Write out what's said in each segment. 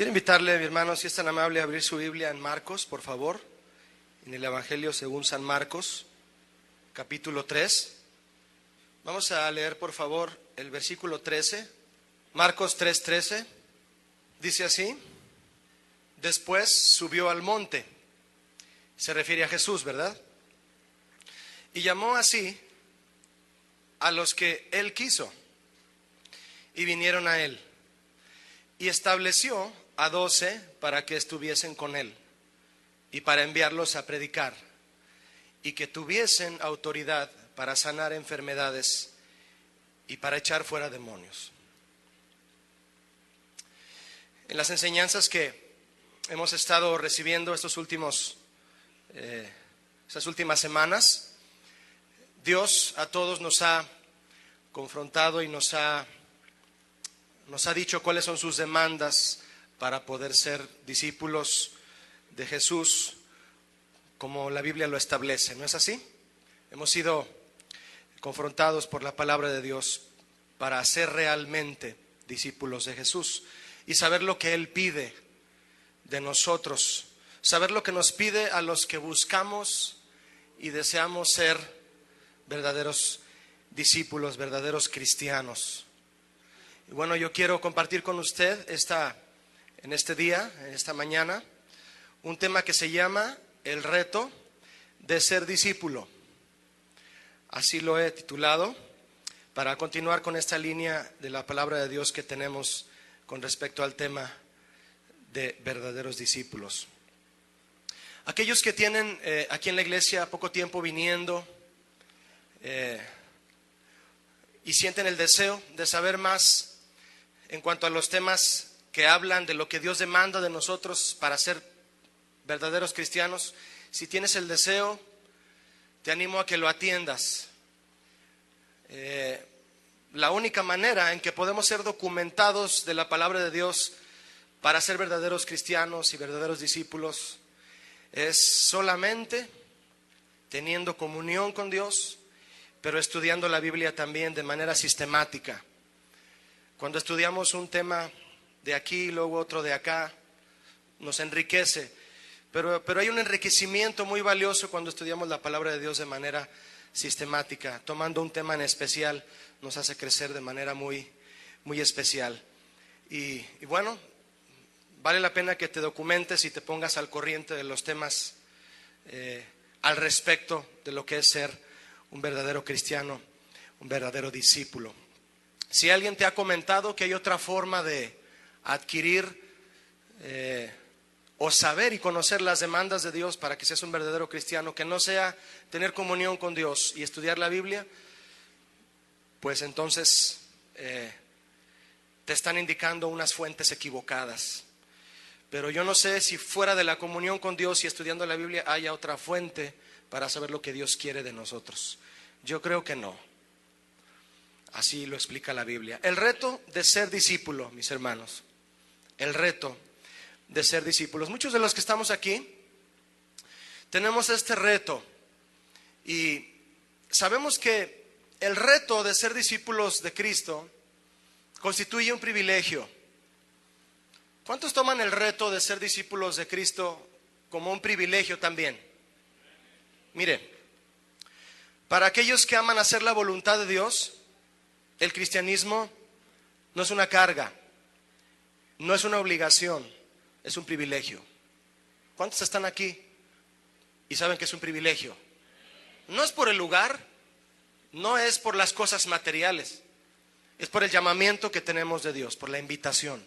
Quiero invitarle, mi hermano, si es tan amable, a abrir su Biblia en Marcos, por favor, en el Evangelio según San Marcos, capítulo 3. Vamos a leer, por favor, el versículo 13, Marcos 3:13, dice así: después subió al monte, se refiere a Jesús, ¿verdad? Y llamó así a los que él quiso, y vinieron a él, y estableció a 12 para que estuviesen con él, y para enviarlos a predicar, y que tuviesen autoridad para sanar enfermedades y para echar fuera demonios. En las enseñanzas que hemos estado recibiendo estas últimas semanas, Dios a todos nos ha confrontado y nos ha dicho cuáles son sus demandas para poder ser discípulos de Jesús, como la Biblia lo establece, ¿no es así? Hemos sido confrontados por la palabra de Dios para ser realmente discípulos de Jesús y saber lo que Él pide de nosotros, saber lo que nos pide a los que buscamos y deseamos ser verdaderos discípulos, verdaderos cristianos. Y bueno, yo quiero compartir con usted en este día, en esta mañana, un tema que se llama el reto de ser discípulo. Así lo he titulado, para continuar con esta línea de la palabra de Dios que tenemos con respecto al tema de verdaderos discípulos. Aquellos que tienen aquí en la iglesia poco tiempo viniendo y sienten el deseo de saber más en cuanto a los temas que hablan de lo que Dios demanda de nosotros para ser verdaderos cristianos, si tienes el deseo, te animo a que lo atiendas. La única manera en que podemos ser documentados de la palabra de Dios para ser verdaderos cristianos y verdaderos discípulos es solamente teniendo comunión con Dios, pero estudiando la Biblia también de manera sistemática. Cuando estudiamos un tema de aquí y luego otro de acá, nos enriquece, pero hay un enriquecimiento muy valioso cuando estudiamos la palabra de Dios de manera sistemática. Tomando un tema en especial nos hace crecer de manera muy, muy especial. Y bueno, vale la pena que te documentes y te pongas al corriente de los temas al respecto de lo que es ser un verdadero cristiano, un verdadero discípulo. Si alguien te ha comentado que hay otra forma de adquirir o saber y conocer las demandas de Dios para que seas un verdadero cristiano, que no sea tener comunión con Dios y estudiar la Biblia, pues entonces te están indicando unas fuentes equivocadas. Pero yo no sé si fuera de la comunión con Dios y estudiando la Biblia haya otra fuente para saber lo que Dios quiere de nosotros. Yo creo que no. Así lo explica la Biblia. El reto de ser discípulo, mis hermanos. El reto de ser discípulos. Muchos de los que estamos aquí tenemos este reto y sabemos que el reto de ser discípulos de Cristo constituye un privilegio. ¿Cuántos toman el reto de ser discípulos de Cristo como un privilegio también? Mire, para aquellos que aman hacer la voluntad de Dios, el cristianismo no es una carga, no es una obligación, es un privilegio. ¿Cuántos están aquí y saben que es un privilegio? No es por el lugar, no es por las cosas materiales, es por el llamamiento que tenemos de Dios, por la invitación.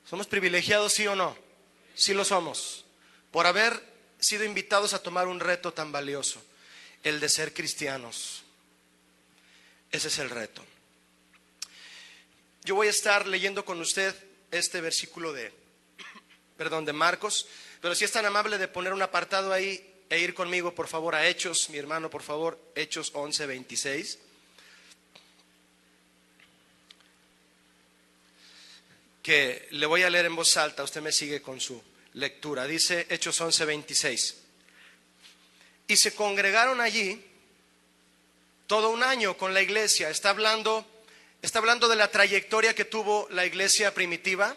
¿Somos privilegiados, sí o no? Sí lo somos, por haber sido invitados a tomar un reto tan valioso, el de ser cristianos. Ese es el reto. Yo voy a estar leyendo con usted este versículo de Marcos, pero si es tan amable de poner un apartado ahí e ir conmigo, por favor, a Hechos, mi hermano, por favor, Hechos 11:26. Que le voy a leer en voz alta, usted me sigue con su lectura. Dice Hechos 11:26. Y se congregaron allí todo un año con la iglesia. Está hablando de la trayectoria que tuvo la iglesia primitiva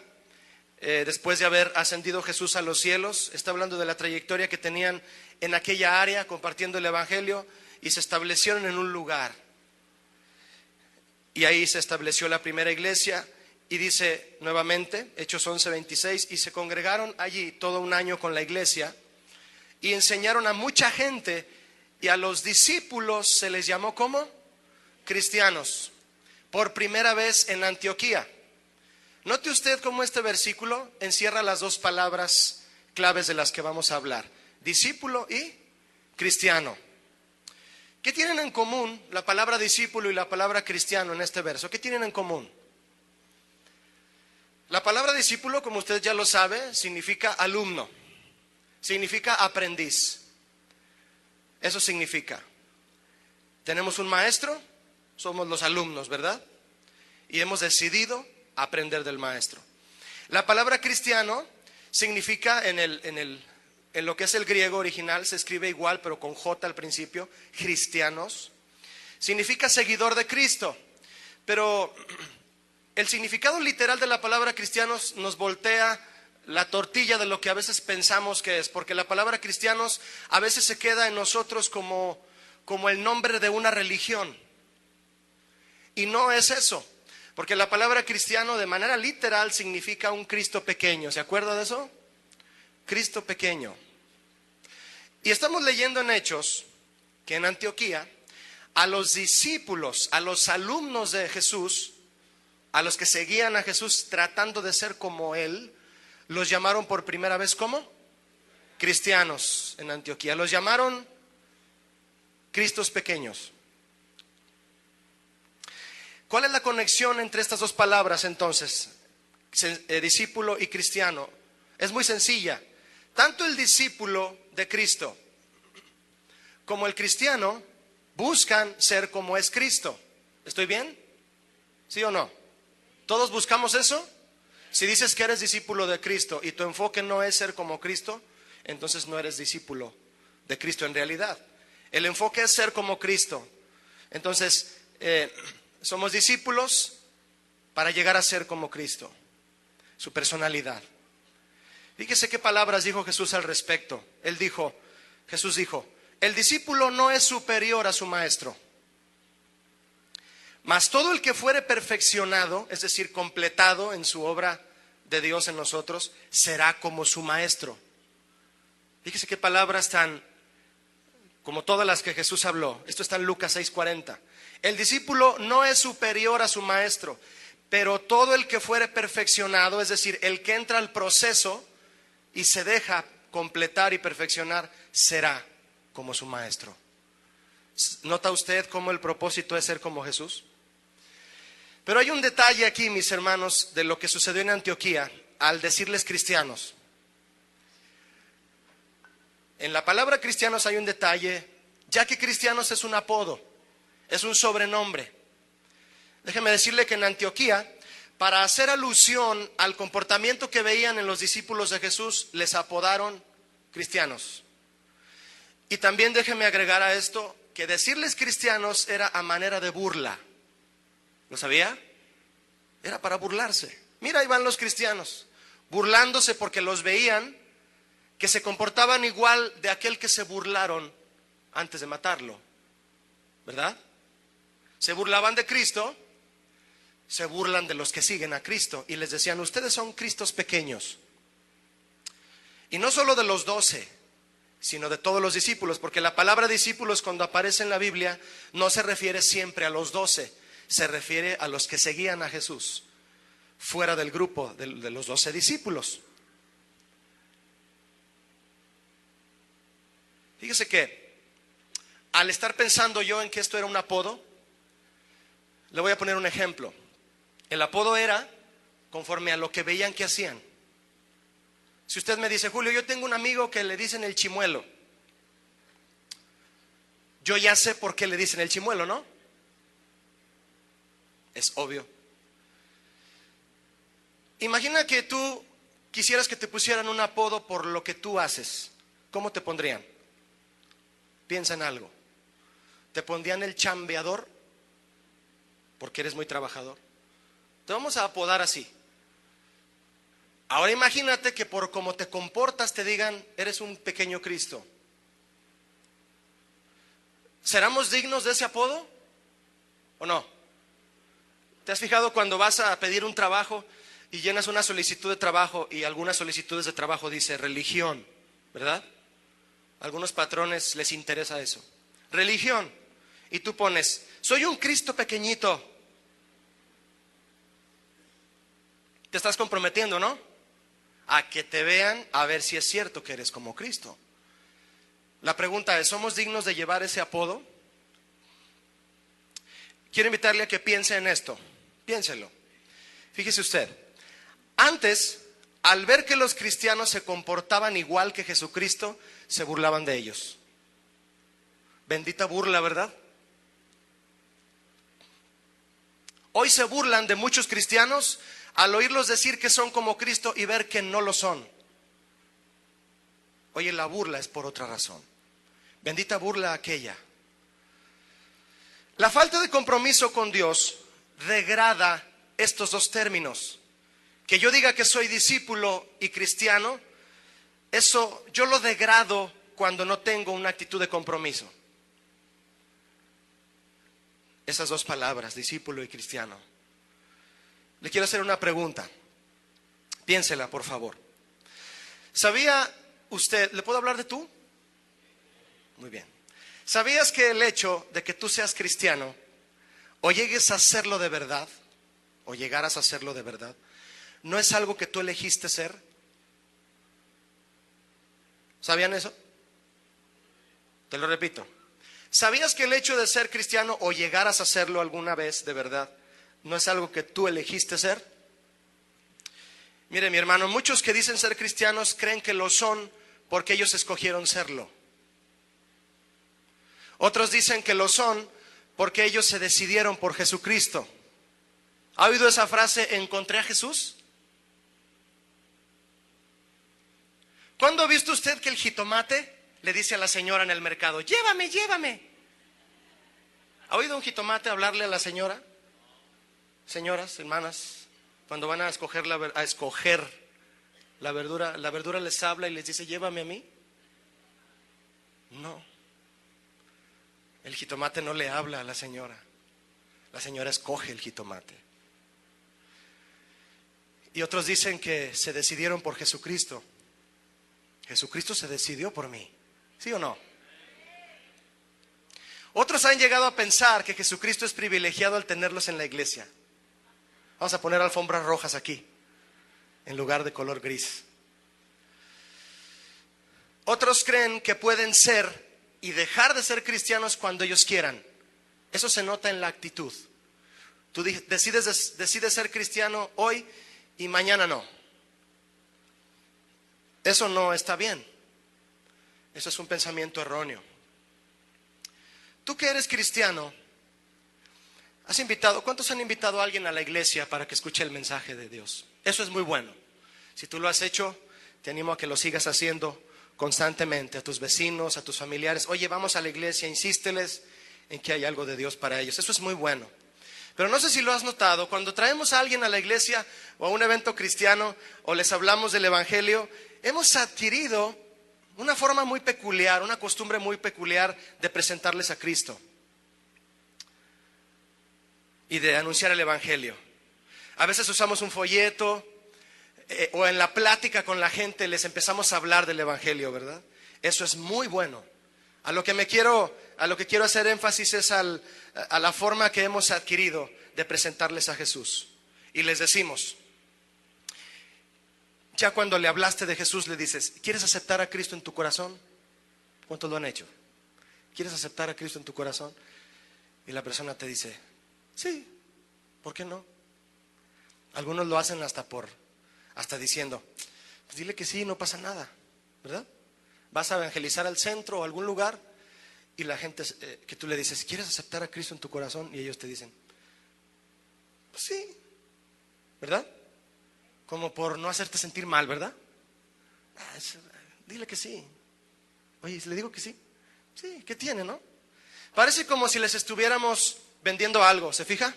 después de haber ascendido Jesús a los cielos. Está hablando de la trayectoria que tenían en aquella área compartiendo el evangelio, y se establecieron en un lugar. Y ahí se estableció la primera iglesia. Y dice nuevamente, Hechos 11:26, y se congregaron allí todo un año con la iglesia y enseñaron a mucha gente, y a los discípulos se les llamó ¿cómo? Cristianos, por primera vez en Antioquía. Note usted cómo este versículo encierra las dos palabras claves de las que vamos a hablar: discípulo y cristiano. ¿Qué tienen en común la palabra discípulo y la palabra cristiano en este verso? ¿Qué tienen en común? La palabra discípulo, como usted ya lo sabe, significa alumno, significa aprendiz. Eso significa. Tenemos un maestro, somos los alumnos, ¿verdad? Y hemos decidido aprender del maestro. La palabra cristiano significa en lo que es el griego original, se escribe igual pero con J al principio, cristianos. Significa seguidor de Cristo, pero el significado literal de la palabra cristianos nos voltea la tortilla de lo que a veces pensamos que es, porque la palabra cristianos a veces se queda en nosotros como el nombre de una religión, y no es eso, porque la palabra cristiano de manera literal significa un Cristo pequeño. ¿Se acuerda de eso? Cristo pequeño. Y estamos leyendo en Hechos que en Antioquía a los discípulos, a los alumnos de Jesús, a los que seguían a Jesús tratando de ser como Él, los llamaron por primera vez ¿cómo? Cristianos en Antioquía. Los llamaron Cristos pequeños. ¿Cuál es la conexión entre estas dos palabras entonces? Discípulo y cristiano. Es muy sencilla. Tanto el discípulo de Cristo como el cristiano buscan ser como es Cristo. ¿Estoy bien? ¿Sí o no? ¿Todos buscamos eso? Si dices que eres discípulo de Cristo y tu enfoque no es ser como Cristo, entonces no eres discípulo de Cristo en realidad. El enfoque es ser como Cristo. Entonces, somos discípulos para llegar a ser como Cristo, su personalidad. Fíjese qué palabras dijo Jesús al respecto. Jesús dijo, el discípulo no es superior a su maestro, mas todo el que fuere perfeccionado, es decir, completado en su obra de Dios en nosotros, será como su maestro. Fíjese qué palabras tan, como todas las que Jesús habló. Esto está en Lucas 6:40. El discípulo no es superior a su maestro, pero todo el que fuere perfeccionado, es decir, el que entra al proceso y se deja completar y perfeccionar, será como su maestro. ¿Nota usted cómo el propósito es ser como Jesús? Pero hay un detalle aquí, mis hermanos, de lo que sucedió en Antioquía al decirles cristianos. En la palabra cristianos hay un detalle, ya que cristianos es un apodo, es un sobrenombre. Déjeme decirle que en Antioquía, para hacer alusión al comportamiento que veían en los discípulos de Jesús, les apodaron cristianos. Y también déjeme agregar a esto que decirles cristianos era a manera de burla. ¿Lo sabía? Era para burlarse. Mira, ahí van los cristianos, burlándose porque los veían que se comportaban igual de aquel que se burlaron antes de matarlo, ¿verdad? Se burlaban de Cristo, se burlan de los que siguen a Cristo, y les decían, ustedes son Cristos pequeños. Y no solo de los 12, sino de todos los discípulos, porque la palabra discípulos cuando aparece en la Biblia no se refiere siempre a los 12, se refiere a los que seguían a Jesús fuera del grupo de los 12 discípulos. Fíjese que al estar pensando yo en que esto era un apodo, le voy a poner un ejemplo. El apodo era conforme a lo que veían que hacían. Si usted me dice, Julio, yo tengo un amigo que le dicen el chimuelo, yo ya sé por qué le dicen el chimuelo, ¿no? Es obvio. Imagina que tú quisieras que te pusieran un apodo por lo que tú haces. ¿Cómo te pondrían? Piensa en algo. ¿Te pondrían el chambeador? Porque eres muy trabajador. Te vamos a apodar así. Ahora imagínate que por cómo te comportas te digan, eres un pequeño Cristo. ¿Seremos dignos de ese apodo o no? ¿Te has fijado cuando vas a pedir un trabajo y llenas una solicitud de trabajo y algunas solicitudes de trabajo dice religión, ¿verdad? A algunos patrones les interesa eso. Religión. Y tú pones, soy un Cristo pequeñito. Te estás comprometiendo, ¿no? A que te vean a ver si es cierto que eres como Cristo. La pregunta es, ¿somos dignos de llevar ese apodo? Quiero invitarle a que piense en esto. Piénselo. Fíjese usted. Antes, al ver que los cristianos se comportaban igual que Jesucristo, se burlaban de ellos. Bendita burla, ¿verdad? Hoy se burlan de muchos cristianos al oírlos decir que son como Cristo y ver que no lo son. Oye, la burla es por otra razón. Bendita burla aquella. La falta de compromiso con Dios degrada estos dos términos. Que yo diga que soy discípulo y cristiano, eso yo lo degrado cuando no tengo una actitud de compromiso. Esas dos palabras, discípulo y cristiano. Le quiero hacer una pregunta. Piénsela, por favor. ¿Sabía usted, le puedo hablar de tú? Muy bien. ¿Sabías que el hecho de que tú seas cristiano o llegues a serlo de verdad, o llegaras a serlo de verdad, no es algo que tú elegiste ser? ¿Sabían eso? Te lo repito. ¿Sabías que el hecho de ser cristiano o llegaras a serlo alguna vez de verdad, no es algo que tú elegiste ser? Mire, mi hermano, muchos que dicen ser cristianos creen que lo son porque ellos escogieron serlo. Otros dicen que lo son porque ellos se decidieron por Jesucristo. ¿Ha oído esa frase, encontré a Jesús? ¿Cuándo ha visto usted que el jitomate le dice a la señora en el mercado, llévame, llévame? ¿Ha oído un jitomate hablarle a la señora? Señoras, hermanas, cuando van a escoger la verdura les habla y les dice, llévame a mí. No. El jitomate no le habla a la señora. La señora escoge el jitomate. Y otros dicen que se decidieron por Jesucristo. Jesucristo se decidió por mí. ¿Sí o no? Otros han llegado a pensar que Jesucristo es privilegiado al tenerlos en la iglesia. Vamos a poner alfombras rojas aquí, en lugar de color gris. Otros creen que pueden ser y dejar de ser cristianos cuando ellos quieran. Eso se nota en la actitud. Tú decides ser cristiano hoy y mañana no. Eso no está bien. Eso es un pensamiento erróneo. Tú que eres cristiano, ¿cuántos han invitado a alguien a la iglesia para que escuche el mensaje de Dios? Eso es muy bueno. Si tú lo has hecho, te animo a que lo sigas haciendo constantemente, a tus vecinos, a tus familiares. Oye, vamos a la iglesia, insísteles en que hay algo de Dios para ellos. Eso es muy bueno. Pero no sé si lo has notado, cuando traemos a alguien a la iglesia o a un evento cristiano o les hablamos del evangelio, hemos adquirido una forma muy peculiar, una costumbre muy peculiar de presentarles a Cristo y de anunciar el evangelio. A veces usamos un folleto o en la plática con la gente les empezamos a hablar del evangelio, ¿verdad? Eso es muy bueno. A lo que quiero hacer énfasis es a la forma que hemos adquirido de presentarles a Jesús. Y les decimos, ya cuando le hablaste de Jesús le dices, ¿quieres aceptar a Cristo en tu corazón? ¿Cuántos lo han hecho? ¿Quieres aceptar a Cristo en tu corazón? Y la persona te dice, sí, ¿por qué no? Algunos lo hacen hasta diciendo, pues dile que sí, no pasa nada, ¿verdad? Vas a evangelizar al centro o a algún lugar y la gente que tú le dices, ¿quieres aceptar a Cristo en tu corazón? Y ellos te dicen, pues sí, ¿verdad? Como por no hacerte sentir mal, ¿verdad? Dile que sí. Oye, ¿le digo que sí? Sí, ¿qué tiene, no? Parece como si les estuviéramos vendiendo algo, ¿se fija?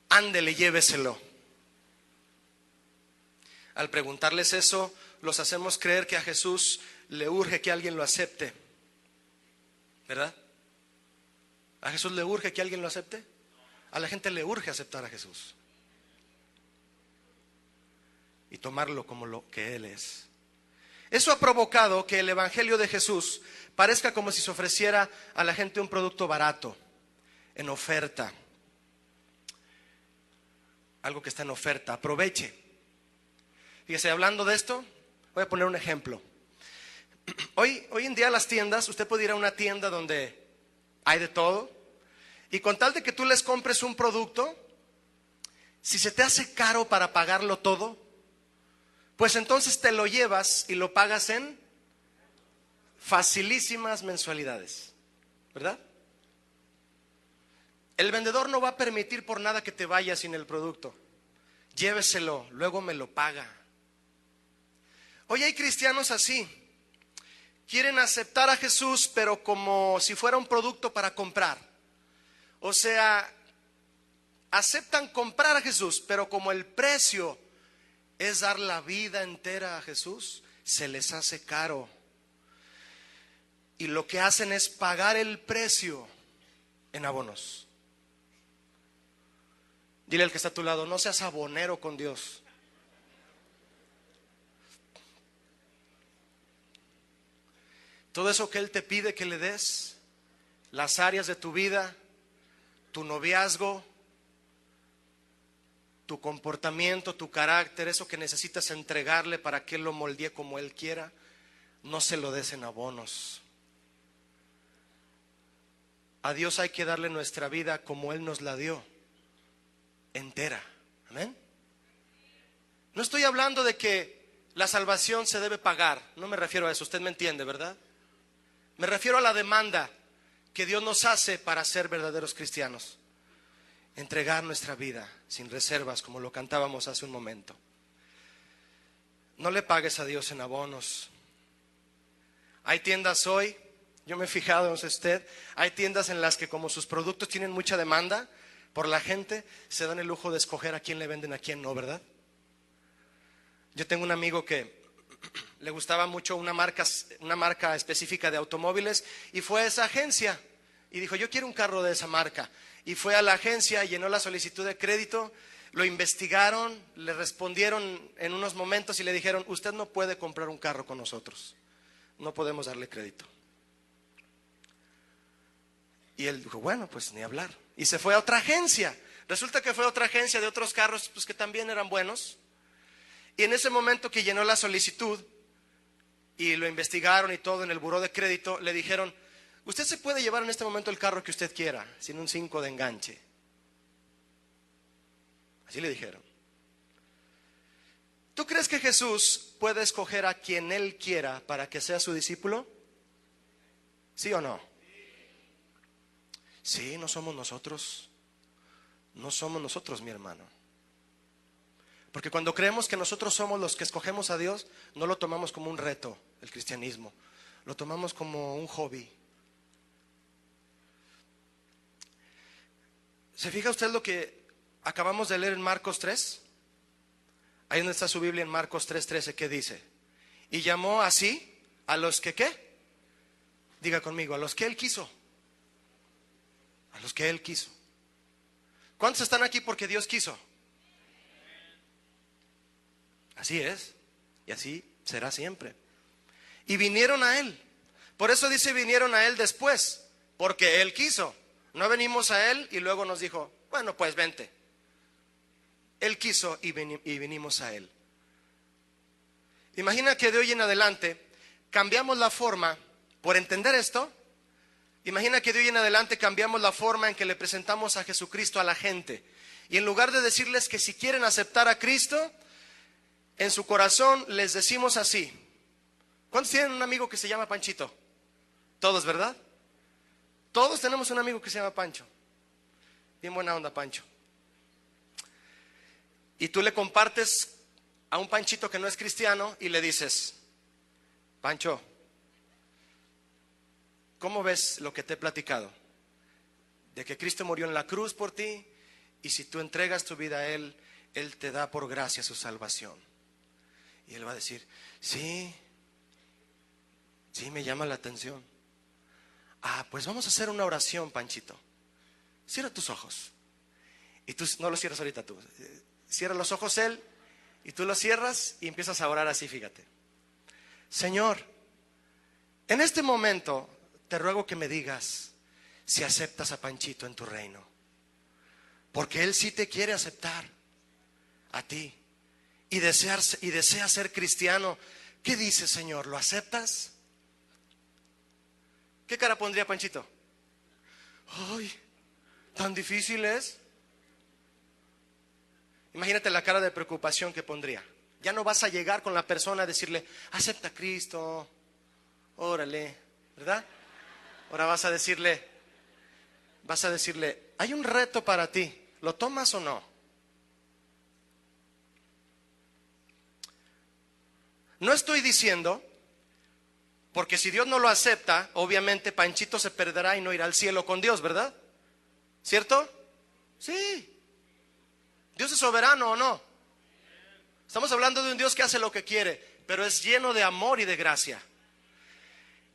Ándele, lléveselo. Al preguntarles eso, los hacemos creer que a Jesús le urge que alguien lo acepte, ¿verdad? ¿A Jesús le urge que alguien lo acepte? A la gente le urge aceptar a Jesús y tomarlo como lo que Él es. Eso ha provocado que el evangelio de Jesús parezca como si se ofreciera a la gente un producto barato, en oferta. Algo que está en oferta, aproveche. Fíjese, hablando de esto, voy a poner un ejemplo. Hoy en día las tiendas, usted puede ir a una tienda donde hay de todo, y con tal de que tú les compres un producto, si se te hace caro para pagarlo todo, pues entonces te lo llevas y lo pagas en facilísimas mensualidades, ¿verdad? El vendedor no va a permitir por nada que te vayas sin el producto. Lléveselo, luego me lo paga. Hoy hay cristianos así. Quieren aceptar a Jesús, pero como si fuera un producto para comprar. O sea, aceptan comprar a Jesús, pero como el precio es dar la vida entera a Jesús, se les hace caro. Y lo que hacen es pagar el precio en abonos. Dile al que está a tu lado, no seas abonero con Dios. Todo eso que Él te pide que le des, las áreas de tu vida, tu noviazgo, tu comportamiento, tu carácter, eso que necesitas entregarle para que Él lo moldee como Él quiera, no se lo des en abonos. A Dios hay que darle nuestra vida como Él nos la dio, entera. Amén. No estoy hablando de que la salvación se debe pagar, no me refiero a eso, usted me entiende, ¿verdad? Me refiero a la demanda que Dios nos hace para ser verdaderos cristianos. Entregar nuestra vida sin reservas, como lo cantábamos hace un momento. No le pagues a Dios en abonos. Hay tiendas hoy, yo me he fijado, no sé usted, hay tiendas en las que como sus productos tienen mucha demanda por la gente, se dan el lujo de escoger a quién le venden, a quién no, ¿verdad? Yo tengo un amigo que le gustaba mucho una marca específica de automóviles y fue a esa agencia y dijo, yo quiero un carro de esa marca. Y fue a la agencia, llenó la solicitud de crédito, lo investigaron, le respondieron en unos momentos y le dijeron, usted no puede comprar un carro con nosotros, no podemos darle crédito. Y él dijo, bueno, pues ni hablar. Y se fue a otra agencia. Resulta que fue a otra agencia de otros carros pues, que también eran buenos. Y en ese momento que llenó la solicitud y lo investigaron y todo en el buró de crédito, le dijeron, usted se puede llevar en este momento el carro que usted quiera, sin un 5 de enganche. Así le dijeron. ¿Tú crees que Jesús puede escoger a quien Él quiera para que sea su discípulo? ¿Sí o no? Sí, no somos nosotros. No somos nosotros, mi hermano. Porque cuando creemos que nosotros somos los que escogemos a Dios, no lo tomamos como un reto, el cristianismo. Lo tomamos como un hobby. ¿Se fija usted lo que acabamos de leer en Marcos 3? Ahí donde está su Biblia en Marcos 3:13, ¿qué dice? Y llamó así a los que ¿qué? Diga conmigo, a los que Él quiso. A los que Él quiso. ¿Cuántos están aquí porque Dios quiso? Así es, y así será siempre. Y vinieron a Él. Por eso dice vinieron a Él después, porque Él quiso. No venimos a Él y luego nos dijo, bueno pues vente. Él quiso y vinimos a Él. Imagina que de hoy en adelante cambiamos la forma, por entender esto, imagina que de hoy en adelante cambiamos la forma en que le presentamos a Jesucristo a la gente. Y en lugar de decirles que si quieren aceptar a Cristo, en su corazón les decimos así. ¿Cuántos tienen un amigo que se llama Panchito? Todos, ¿verdad? Todos tenemos un amigo que se llama Pancho. Bien buena onda, Pancho. Y tú le compartes a un Panchito que no es cristiano y le dices, Pancho, ¿cómo ves lo que te he platicado? De que Cristo murió en la cruz por ti y si tú entregas tu vida a Él, Él te da por gracia su salvación. Y él va a decir, sí, sí me llama la atención. Pues vamos a hacer una oración, Panchito. Cierra tus ojos. Y tú no los cierras ahorita tú. Cierra los ojos él y tú los cierras y empiezas a orar así, fíjate. Señor, en este momento te ruego que me digas si aceptas a Panchito en tu reino. Porque él sí te quiere aceptar a ti y desea ser cristiano. ¿Qué dices, Señor? ¿Lo aceptas? ¿Qué cara pondría Panchito? Ay, ¿tan difícil es? Imagínate la cara de preocupación que pondría. Ya no vas a llegar con la persona a decirle, acepta a Cristo, órale, ¿verdad? Ahora vas a decirle, hay un reto para ti, ¿lo tomas o no? No estoy diciendo, porque si Dios no lo acepta, obviamente Panchito se perderá y no irá al cielo con Dios, ¿verdad? ¿Cierto? Sí. ¿Dios es soberano o no? Estamos hablando de un Dios que hace lo que quiere, pero es lleno de amor y de gracia.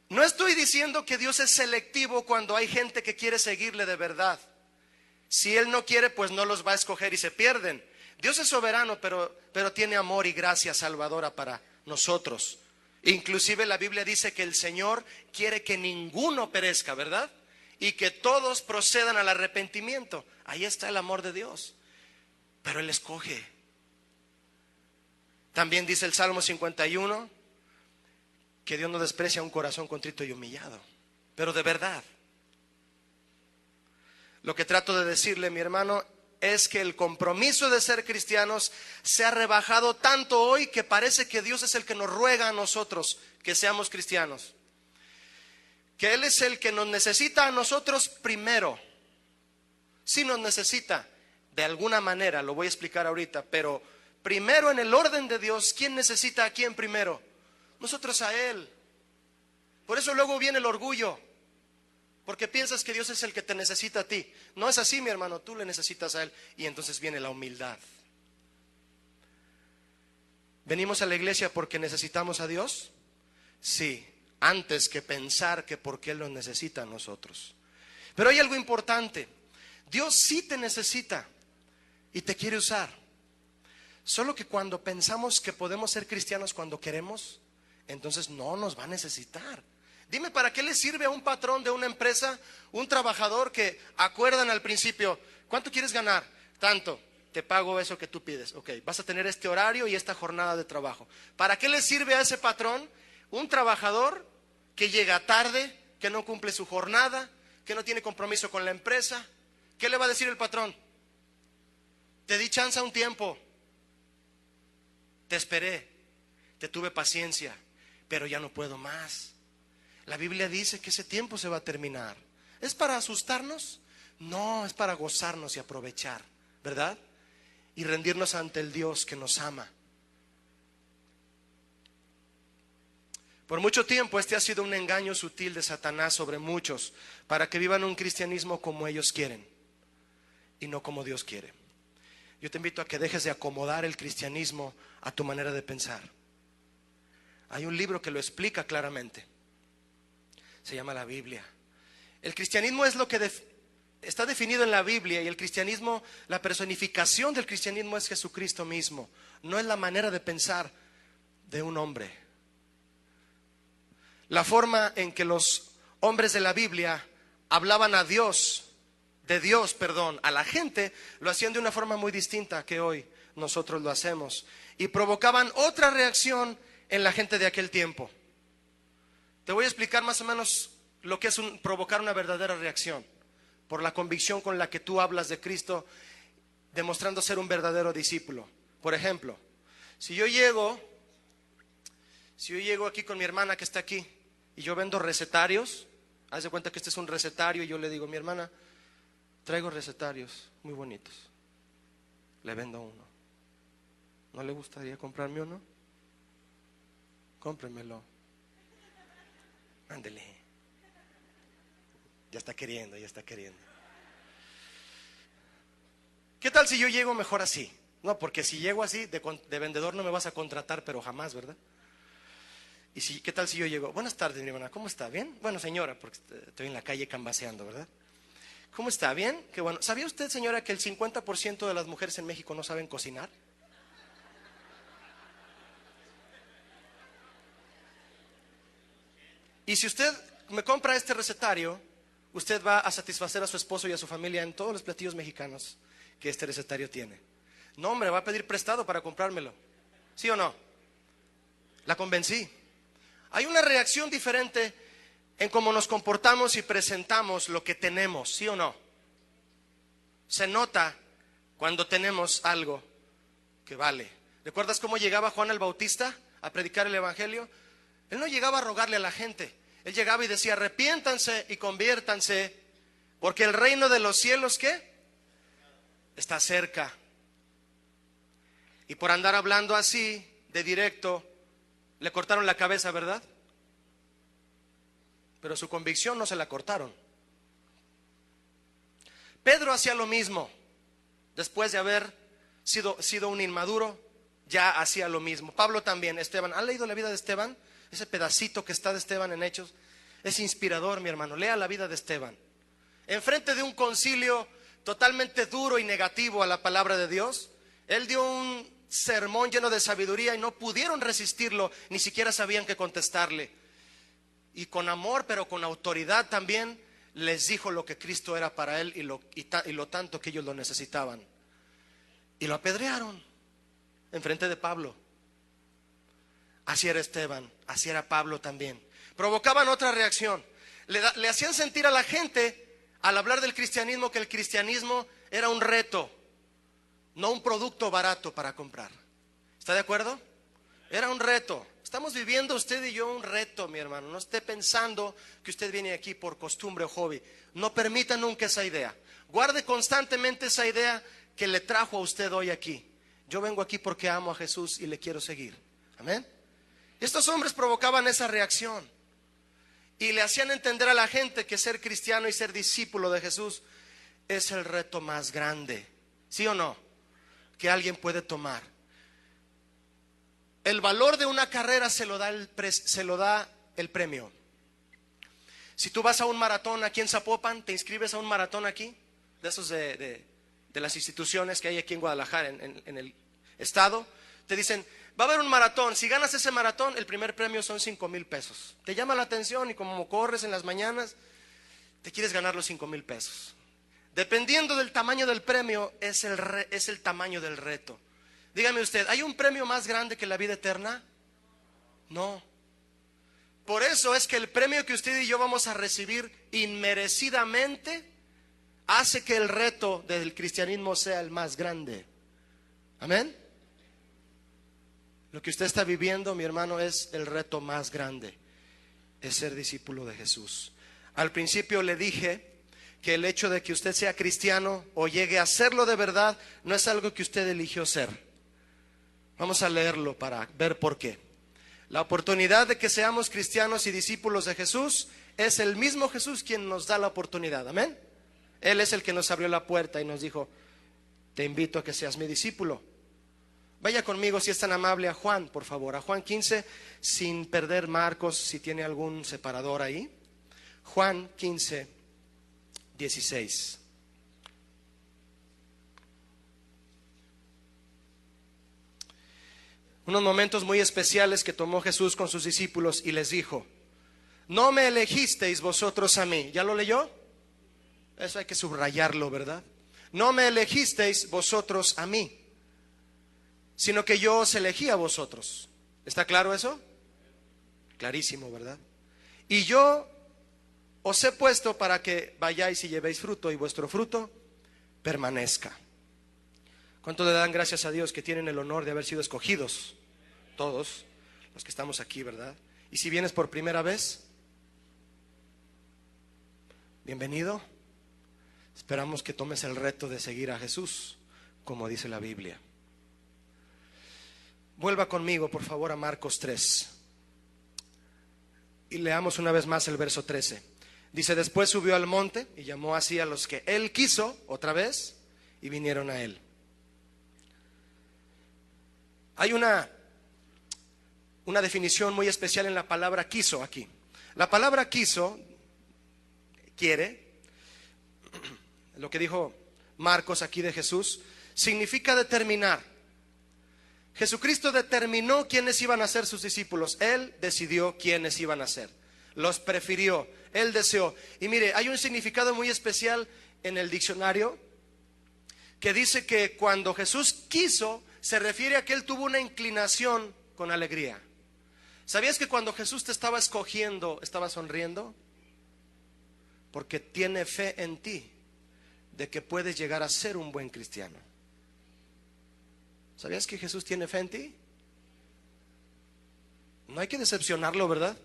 No estoy diciendo que Dios es selectivo cuando hay gente que quiere seguirle de verdad. Si Él no quiere, pues no los va a escoger y se pierden. Dios es soberano, pero tiene amor y gracia salvadora para nosotros. Inclusive la Biblia dice que el Señor quiere que ninguno perezca, ¿verdad? Y que todos procedan al arrepentimiento. Ahí está el amor de Dios. Pero Él escoge. También dice el Salmo 51 que Dios no desprecia un corazón contrito y humillado. Pero de verdad, lo que trato de decirle, mi hermano, es que el compromiso de ser cristianos se ha rebajado tanto hoy que parece que Dios es el que nos ruega a nosotros que seamos cristianos. Que Él es el que nos necesita a nosotros primero. Sí nos necesita, de alguna manera, lo voy a explicar ahorita, pero primero en el orden de Dios, ¿quién necesita a quién primero? Nosotros a Él. Por eso luego viene el orgullo, porque piensas que Dios es el que te necesita a ti. No es así, mi hermano, tú le necesitas a Él. Y entonces viene la humildad. ¿Venimos a la iglesia porque necesitamos a Dios? Sí, antes que pensar que porque Él nos necesita a nosotros. Pero hay algo importante. Dios sí te necesita y te quiere usar. Solo que cuando pensamos que podemos ser cristianos cuando queremos, entonces no nos va a necesitar. Dime, ¿para qué le sirve a un patrón de una empresa, un trabajador que acuerdan al principio, ¿cuánto quieres ganar? Tanto, te pago eso que tú pides. Ok, vas a tener este horario y esta jornada de trabajo. ¿Para qué le sirve a ese patrón un trabajador que llega tarde, que no cumple su jornada, que no tiene compromiso con la empresa? ¿Qué le va a decir el patrón? Te di chance un tiempo, te esperé, te tuve paciencia, pero ya no puedo más. La Biblia dice que ese tiempo se va a terminar. ¿Es para asustarnos? No, es para gozarnos y aprovechar, ¿verdad? Y rendirnos ante el Dios que nos ama. Por mucho tiempo este ha sido un engaño sutil de Satanás sobre muchos, para que vivan un cristianismo como ellos quieren y no como Dios quiere. Yo te invito a que dejes de acomodar el cristianismo a tu manera de pensar. Hay un libro que lo explica claramente. Se llama la Biblia. El cristianismo es lo que está definido en la Biblia, y el cristianismo, la personificación del cristianismo es Jesucristo mismo. No es la manera de pensar de un hombre. La forma en que los hombres de la Biblia hablaban a Dios, a la gente, lo hacían de una forma muy distinta que hoy nosotros lo hacemos, y provocaban otra reacción en la gente de aquel tiempo. Te voy a explicar más o menos lo que es provocar una verdadera reacción, por la convicción con la que tú hablas de Cristo, demostrando ser un verdadero discípulo. Por ejemplo, si yo llego aquí con mi hermana que está aquí, y yo vendo recetarios, haz de cuenta que este es un recetario, y yo le digo, mi hermana, traigo recetarios muy bonitos, le vendo uno. ¿No le gustaría comprarme uno? Cómpremelo. Ándele. Ya está queriendo. ¿Qué tal si yo llego mejor así? No, porque si llego así, de vendedor no me vas a contratar, pero jamás, ¿verdad? Y si, ¿qué tal si yo llego? Buenas tardes, mi hermana, ¿cómo está? ¿Bien? Bueno, señora, porque estoy en la calle cambaseando, ¿verdad? ¿Cómo está? ¿Bien? Qué bueno. ¿Sabía usted, señora, que el 50% de las mujeres en México no saben cocinar? Y si usted me compra este recetario, usted va a satisfacer a su esposo y a su familia en todos los platillos mexicanos que este recetario tiene. No, hombre, va a pedir prestado para comprármelo. ¿Sí o no? La convencí. Hay una reacción diferente en cómo nos comportamos y presentamos lo que tenemos, ¿sí o no? Se nota cuando tenemos algo que vale. ¿Recuerdas cómo llegaba Juan el Bautista a predicar el evangelio? Él no llegaba a rogarle a la gente. Él llegaba y decía: arrepiéntanse y conviértanse, porque el reino de los cielos, ¿qué? Está cerca. Y por andar hablando así, de directo, le cortaron la cabeza, ¿verdad? Pero su convicción no se la cortaron. Pedro hacía lo mismo. Después de haber sido un inmaduro, ya hacía lo mismo. Pablo también. Esteban, ¿han leído la vida de Esteban? Ese pedacito que está de Esteban en Hechos es inspirador, mi hermano. Lea la vida de Esteban. Enfrente de un concilio totalmente duro y negativo a la palabra de Dios, él dio un sermón lleno de sabiduría y no pudieron resistirlo, ni siquiera sabían qué contestarle. Y con amor, pero con autoridad también, les dijo lo que Cristo era para él y lo tanto que ellos lo necesitaban. Y lo apedrearon enfrente de Pablo. Así era Esteban, así era Pablo también. Provocaban otra reacción. Le hacían sentir a la gente, al hablar del cristianismo, que el cristianismo era un reto, no un producto barato para comprar. ¿Está de acuerdo? Era un reto. Estamos viviendo usted y yo un reto, mi hermano. No esté pensando que usted viene aquí por costumbre o hobby. No permita nunca esa idea. Guarde constantemente esa idea que le trajo a usted hoy aquí. Yo vengo aquí porque amo a Jesús y le quiero seguir. Amén. Estos hombres provocaban esa reacción y le hacían entender a la gente que ser cristiano y ser discípulo de Jesús es el reto más grande, ¿sí o no?, que alguien puede tomar. El valor de una carrera se lo da el premio. Si tú vas a un maratón aquí en Zapopan, te inscribes a un maratón aquí, de esos de las instituciones que hay aquí en Guadalajara, en el estado, te dicen: va a haber un maratón, si ganas ese maratón, el primer premio son 5,000 pesos. Te llama la atención y como corres en las mañanas, te quieres ganar los 5,000 pesos. Dependiendo del tamaño del premio, es el tamaño del reto. Dígame usted, ¿hay un premio más grande que la vida eterna? No. Por eso es que el premio que usted y yo vamos a recibir inmerecidamente hace que el reto del cristianismo sea el más grande. Amén. Lo que usted está viviendo, mi hermano, es el reto más grande. Es ser discípulo de Jesús. Al principio le dije que el hecho de que usted sea cristiano o llegue a serlo de verdad no es algo que usted eligió ser. Vamos a leerlo para ver por qué. La oportunidad de que seamos cristianos y discípulos de Jesús es el mismo Jesús quien nos da la oportunidad. Amén. Él es el que nos abrió la puerta y nos dijo: te invito a que seas mi discípulo. Vaya conmigo, si es tan amable, a Juan, por favor, a Juan 15, sin perder Marcos, si tiene algún separador ahí. Juan 15, 16. Unos momentos muy especiales que tomó Jesús con sus discípulos y les dijo: no me elegisteis vosotros a mí. ¿Ya lo leyó? Eso hay que subrayarlo, ¿verdad? No me elegisteis vosotros a mí, sino que yo os elegí a vosotros. ¿Está claro eso? Clarísimo, ¿verdad? Y yo os he puesto para que vayáis y llevéis fruto y vuestro fruto permanezca. ¿Cuánto le dan gracias a Dios que tienen el honor de haber sido escogidos? Todos los que estamos aquí, ¿verdad? Y si vienes por primera vez, bienvenido. Esperamos que tomes el reto de seguir a Jesús, como dice la Biblia. Vuelva conmigo, por favor, a Marcos 3. Y leamos una vez más el verso 13. Dice: después subió al monte y llamó así a los que él quiso, otra vez, y vinieron a él. Hay una definición muy especial en la palabra quiso aquí. La palabra quiso, quiere, lo que dijo Marcos aquí de Jesús, significa determinar. Jesucristo determinó quiénes iban a ser sus discípulos. Él decidió quiénes iban a ser. Los prefirió, Él deseó. Y mire, hay un significado muy especial en el diccionario que dice que cuando Jesús quiso, se refiere a que Él tuvo una inclinación con alegría. ¿Sabías que cuando Jesús te estaba escogiendo, estaba sonriendo? Porque tiene fe en ti de que puedes llegar a ser un buen cristiano. ¿Sabías que Jesús tiene fe en ti? No hay que decepcionarlo, ¿verdad?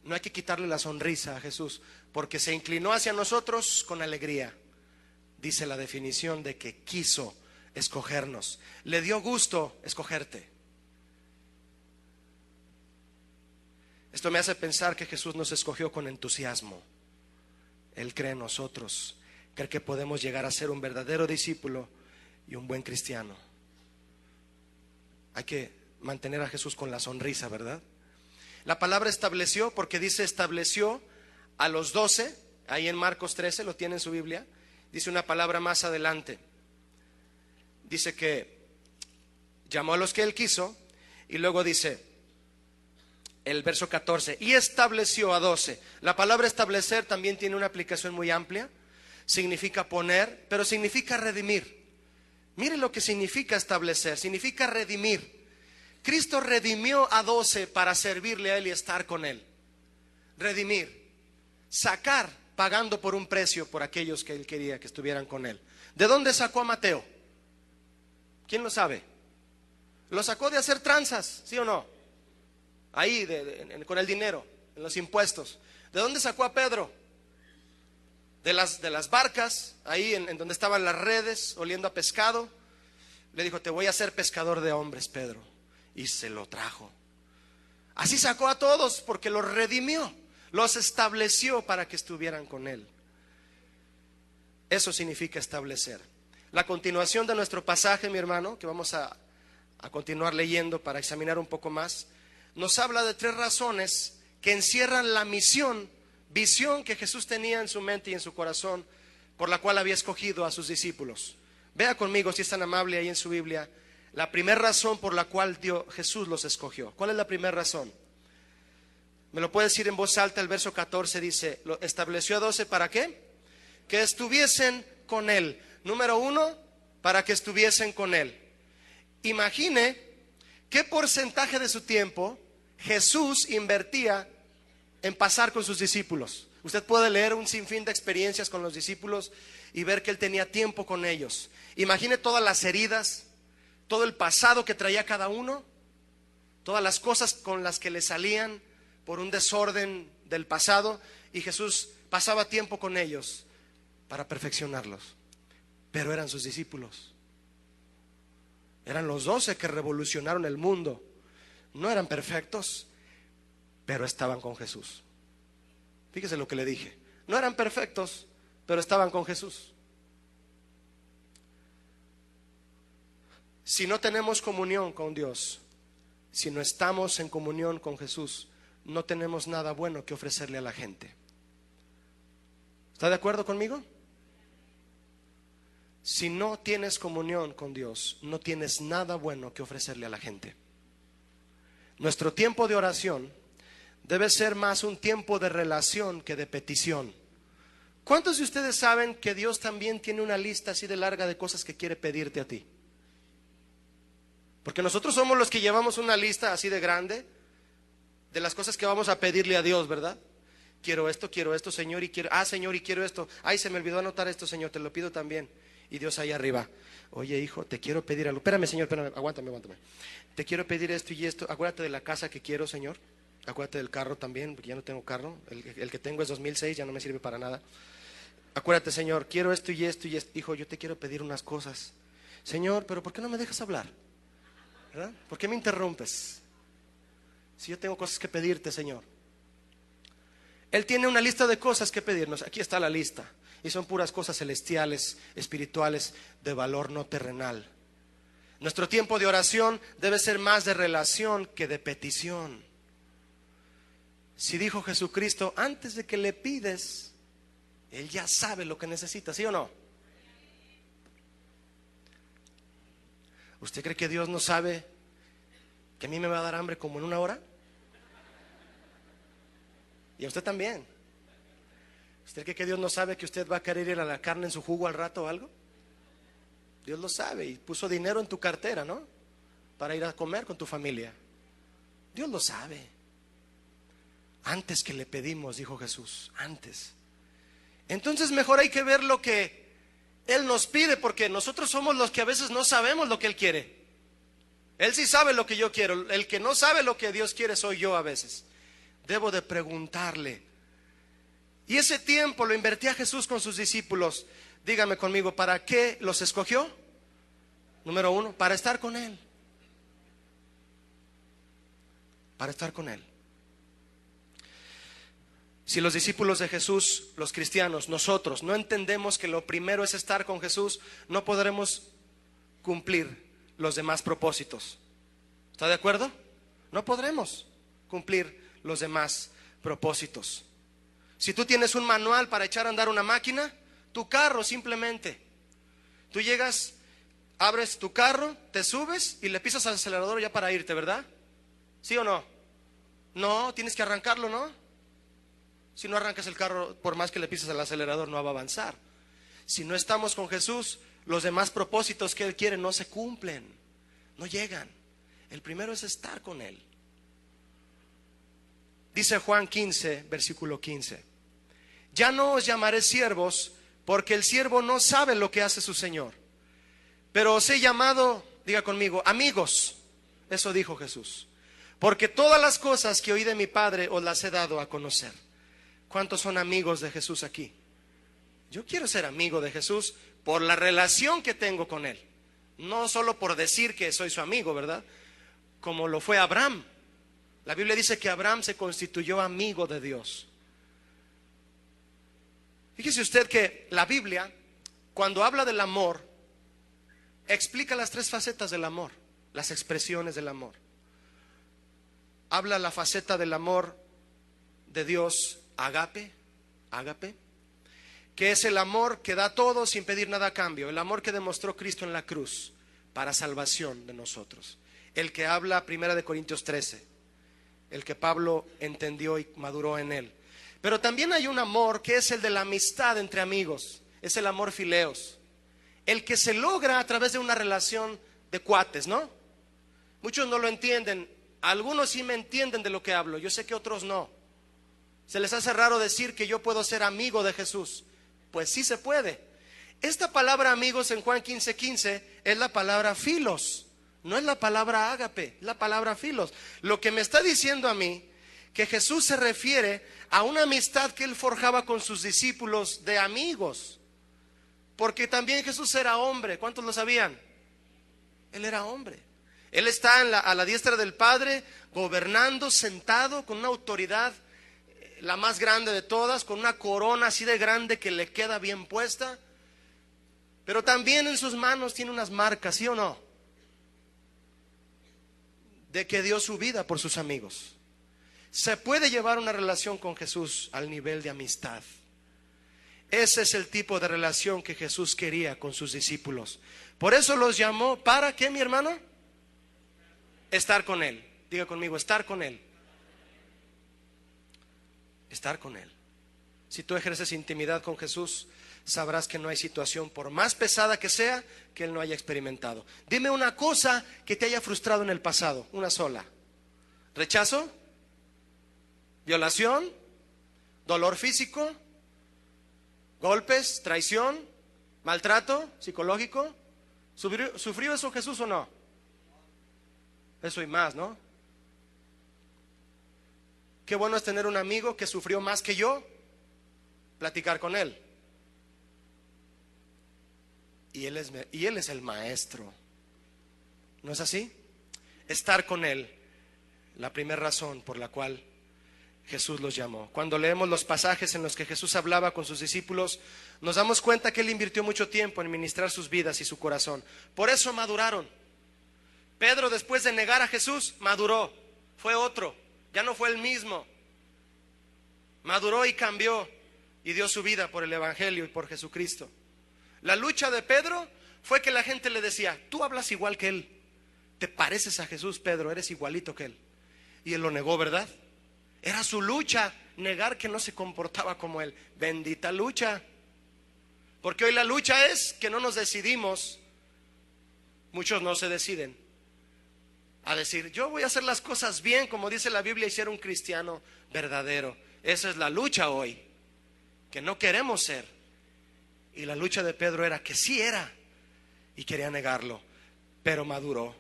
No hay que quitarle la sonrisa a Jesús, porque se inclinó hacia nosotros con alegría. Dice la definición de que quiso escogernos. Le dio gusto escogerte. Esto me hace pensar que Jesús nos escogió con entusiasmo. Él cree en nosotros, cree que podemos llegar a ser un verdadero discípulo y un buen cristiano. Hay que mantener a Jesús con la sonrisa, ¿verdad? La palabra estableció, porque dice estableció a los 12, ahí en Marcos 13, lo tiene en su Biblia. Dice una palabra más adelante. Dice que llamó a los que Él quiso, y luego dice el verso 14, y estableció a 12. La palabra establecer también tiene una aplicación muy amplia. Significa poner, pero significa redimir. Mire lo que significa establecer, significa redimir. Cristo redimió a 12 para servirle a Él y estar con Él. Redimir, sacar, pagando por un precio por aquellos que Él quería que estuvieran con Él. ¿De dónde sacó a Mateo? ¿Quién lo sabe? Lo sacó de hacer tranzas, ¿sí o no? Ahí, con el dinero, en los impuestos. ¿De dónde sacó a Pedro? De las barcas, ahí en donde estaban las redes, oliendo a pescado. Le dijo, te voy a hacer pescador de hombres, Pedro. Y se lo trajo. Así sacó a todos, porque los redimió, los estableció para que estuvieran con Él. Eso significa establecer. La continuación de nuestro pasaje, mi hermano, que vamos a continuar leyendo para examinar un poco más, nos habla de 3 razones que encierran la misión, visión que Jesús tenía en su mente y en su corazón, por la cual había escogido a sus discípulos. Vea conmigo, si es tan amable, ahí en su Biblia, la primera razón por la cual Jesús los escogió. ¿Cuál es la primera razón? Me lo puede decir en voz alta. El verso 14 dice, lo estableció a 12, ¿para qué? Que estuviesen con Él. Número 1, para que estuviesen con Él. Imagine qué porcentaje de su tiempo Jesús invertía en pasar con sus discípulos. Usted puede leer un sinfín de experiencias con los discípulos y ver que Él tenía tiempo con ellos. Imagine todas las heridas, todo el pasado que traía cada uno, todas las cosas con las que le salían por un desorden del pasado, y Jesús pasaba tiempo con ellos para perfeccionarlos. Pero eran sus discípulos. Eran los 12 que revolucionaron el mundo. No eran perfectos, pero estaban con Jesús. Fíjese lo que le dije. No eran perfectos, pero estaban con Jesús. Si no tenemos comunión con Dios, si no estamos en comunión con Jesús, no tenemos nada bueno que ofrecerle a la gente. ¿Está de acuerdo conmigo? Si no tienes comunión con Dios, no tienes nada bueno que ofrecerle a la gente. Nuestro tiempo de oración debe ser más un tiempo de relación que de petición. ¿Cuántos de ustedes saben que Dios también tiene una lista así de larga de cosas que quiere pedirte a ti? Porque nosotros somos los que llevamos una lista así de grande de las cosas que vamos a pedirle a Dios, ¿verdad? Quiero esto, Señor, y quiero, Señor, y quiero esto. Ay, se me olvidó anotar esto, Señor, te lo pido también. Y Dios ahí arriba, oye, hijo, te quiero pedir algo. Espérame, Señor, espérame, aguántame. Te quiero pedir esto y esto. Acuérdate de la casa que quiero, Señor. Acuérdate del carro también, porque ya no tengo carro. El que tengo es 2006, ya no me sirve para nada. Acuérdate, Señor, quiero esto y esto y esto. Hijo, yo te quiero pedir unas cosas. Señor, pero ¿por qué no me dejas hablar? ¿Verdad? ¿Por qué me interrumpes? Si yo tengo cosas que pedirte, Señor. Él tiene una lista de cosas que pedirnos. Aquí está la lista. Y son puras cosas celestiales, espirituales, de valor no terrenal. Nuestro tiempo de oración debe ser más de relación que de petición. Si dijo Jesucristo, antes de que le pides, Él ya sabe lo que necesitas, ¿sí o no? ¿Usted cree que Dios no sabe que a mí me va a dar hambre como en una hora? Y a usted también. ¿Usted cree que Dios no sabe que usted va a querer ir a la carne en su jugo al rato o algo? Dios lo sabe y puso dinero en tu cartera, ¿no? Para ir a comer con tu familia. Dios lo sabe. Antes que le pedimos, dijo Jesús, antes. Entonces mejor hay que ver lo que Él nos pide, porque nosotros somos los que a veces no sabemos lo que Él quiere. Él sí sabe lo que yo quiero. El que no sabe lo que Dios quiere soy yo a veces. Debo de preguntarle. Y ese tiempo lo invertía Jesús con sus discípulos. Dígame conmigo, ¿para qué los escogió? Número uno, para estar con Él. Para estar con Él. Si los discípulos de Jesús, los cristianos, nosotros, no entendemos que lo primero es estar con Jesús, no podremos cumplir los demás propósitos. ¿Está de acuerdo? No podremos cumplir los demás propósitos. Si tú tienes un manual para echar a andar una máquina, tu carro simplemente, tú llegas, abres tu carro, te subes y le pisas al acelerador ya para irte, ¿verdad? ¿Sí o no? No, tienes que arrancarlo, ¿no? Si no arrancas el carro, por más que le pises al acelerador, no va a avanzar. Si no estamos con Jesús, los demás propósitos que Él quiere no se cumplen, no llegan. El primero es estar con Él. Dice Juan 15, versículo 15: ya no os llamaré siervos, porque el siervo no sabe lo que hace su Señor, pero os he llamado, diga conmigo, amigos. Eso dijo Jesús, porque todas las cosas que oí de mi Padre os las he dado a conocer. ¿Cuántos son amigos de Jesús aquí? Yo quiero ser amigo de Jesús por la relación que tengo con Él, no solo por decir que soy su amigo, ¿verdad? Como lo fue Abraham. La Biblia dice que Abraham se constituyó amigo de Dios. Fíjese usted que la Biblia, cuando habla del amor, explica las tres facetas del amor, las expresiones del amor. Habla la faceta del amor de Dios, ágape, que es el amor que da todo sin pedir nada a cambio, el amor que demostró Cristo en la cruz para salvación de nosotros. El que habla 1 Corintios 13, el que Pablo entendió y maduró en él. Pero también hay un amor que es el de la amistad entre amigos, es el amor fileos, el que se logra a través de una relación de cuates, ¿no? Muchos no lo entienden, algunos sí me entienden de lo que hablo, yo sé que otros no. Se les hace raro decir que yo puedo ser amigo de Jesús. Pues sí se puede. Esta palabra amigos en Juan 15:15 es la palabra filos, no es la palabra ágape, es la palabra filos. Lo que me está diciendo a mí, que Jesús se refiere a una amistad que Él forjaba con sus discípulos de amigos. Porque también Jesús era hombre. ¿Cuántos lo sabían? Él era hombre. Él está a la diestra del Padre, gobernando, sentado con una autoridad, la más grande de todas, con una corona así de grande que le queda bien puesta. Pero también en sus manos tiene unas marcas, ¿sí o no? De que dio su vida por sus amigos. Se puede llevar una relación con Jesús al nivel de amistad. Ese es el tipo de relación que Jesús quería con sus discípulos. Por eso los llamó, ¿para qué, mi hermano? Estar con Él. Diga conmigo, estar con Él. Estar con Él. Si tú ejerces intimidad con Jesús, sabrás que no hay situación, por más pesada que sea, que Él no haya experimentado. Dime una cosa que te haya frustrado en el pasado, una sola. ¿Rechazo? ¿Violación? ¿Dolor físico? ¿Golpes? ¿Traición? ¿Maltrato psicológico? ¿Sufrió eso Jesús o no? Eso y más, ¿no? Qué bueno es tener un amigo que sufrió más que yo, platicar con él. Y él es el maestro. ¿No es así? Estar con Él, la primera razón por la cual Jesús los llamó. Cuando leemos los pasajes en los que Jesús hablaba con sus discípulos, nos damos cuenta que Él invirtió mucho tiempo en ministrar sus vidas y su corazón. Por eso maduraron. Pedro, después de negar a Jesús, maduró, fue otro, ya no fue el mismo. Maduró y cambió y dio su vida por el Evangelio y por Jesucristo. La lucha de Pedro fue que la gente le decía: tú hablas igual que él, te pareces a Jesús, Pedro, eres igualito que él. Y él lo negó, ¿verdad? Era su lucha, negar que no se comportaba como él. Bendita lucha. Porque hoy la lucha es que no nos decidimos. Muchos no se deciden a decir: yo voy a hacer las cosas bien, como dice la Biblia, y ser un cristiano verdadero. Esa es la lucha hoy, que no queremos ser. Y la lucha de Pedro era que sí era, y quería negarlo, pero maduró.